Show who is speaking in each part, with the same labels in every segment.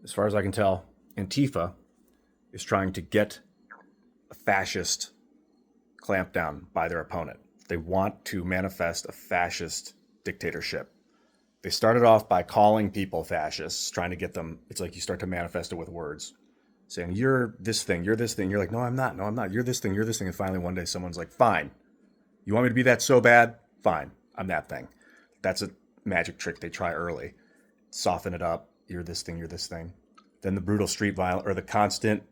Speaker 1: as far as I can tell, Antifa is trying to get a fascist clampdown by their opponent. They want to manifest a fascist dictatorship. They started off by calling people fascists, trying to get them. It's like you start to manifest it with words, saying, you're this thing, you're this thing. You're like, no, I'm not. No, I'm not. You're this thing, you're this thing. And finally, one day, someone's like, fine. You want me to be that so bad? Fine. I'm that thing. That's a magic trick they try early. Soften it up. You're this thing, you're this thing. Then the brutal street violence, or the constant,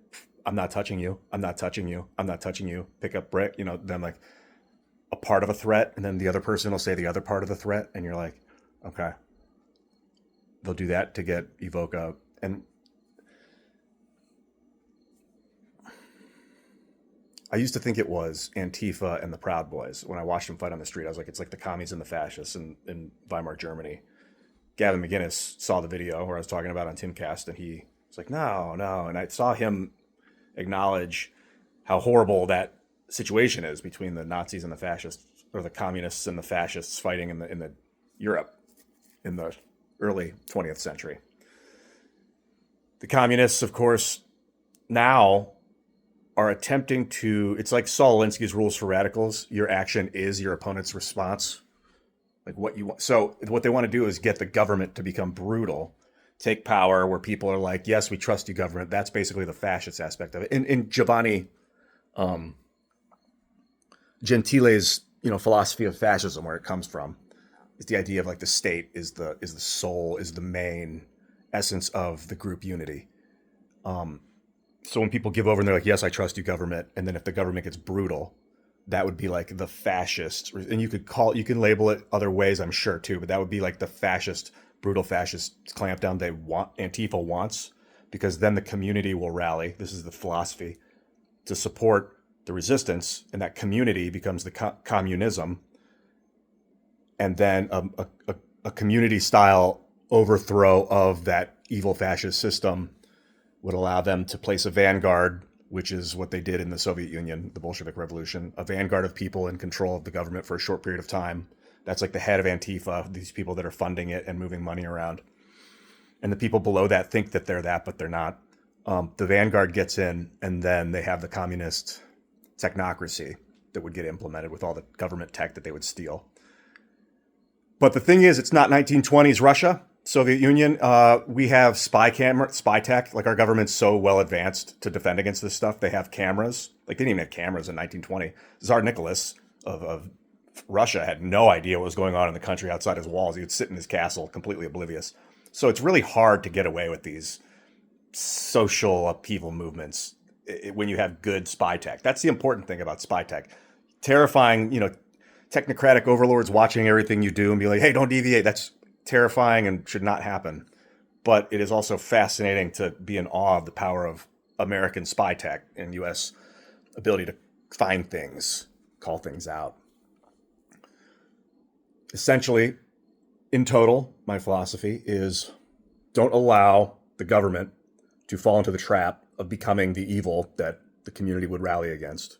Speaker 1: I'm not touching you, I'm not touching you, I'm not touching you, pick up brick, then like a part of a threat, and then the other person will say the other part of the threat, and you're like, okay. They'll do that to get evoke out. And I used to think it was Antifa and the Proud Boys. When I watched them fight on the street, I was like, it's like the commies and the fascists in Weimar, Germany. Gavin McGinnis saw the video where I was talking about on Timcast, and he was like, no. And I saw him acknowledge how horrible that situation is between the Nazis and the fascists, or the communists and the fascists fighting in the Europe in the early 20th century. The communists, of course, now are attempting to, it's like Saul Alinsky's rules for radicals. Your action is your opponent's response. Like what you want. So what they want to do is get the government to become brutal, take power where people are like, yes, we trust you, government. That's basically the fascist aspect of it. In Giovanni Gentile's, philosophy of fascism, where it comes from, is the idea of like the state is the soul, is the main essence of the group unity. So when people give over and they're like, yes, I trust you, government. And then if the government gets brutal, that would be like the fascist. And you can label it other ways, I'm sure too, but that would be like the fascist, brutal fascist clampdown Antifa wants, because then the community will rally. This is the philosophy, to support the resistance. And that community becomes the communism. And then a community style overthrow of that evil fascist system would allow them to place a vanguard, which is what they did in the Soviet Union, the Bolshevik Revolution, a vanguard of people in control of the government for a short period of time. That's like the head of Antifa, these people that are funding it and moving money around. And the people below that think that they're that, but they're not. The vanguard gets in, and then they have the communist technocracy that would get implemented with all the government tech that they would steal. But the thing is, it's not 1920s Russia, Soviet Union. We have spy tech. Like, our government's so well advanced to defend against this stuff. They have cameras. Like, they didn't even have cameras in 1920. Tsar Nicholas of Russia had no idea what was going on in the country outside his walls. He would sit in his castle completely oblivious. So it's really hard to get away with these social upheaval movements when you have good spy tech. That's the important thing about spy tech. Terrifying, technocratic overlords watching everything you do and be like, hey, don't deviate. That's terrifying and should not happen. But it is also fascinating to be in awe of the power of American spy tech and U.S. ability to find things, call things out. Essentially, in total, my philosophy is don't allow the government to fall into the trap of becoming the evil that the community would rally against.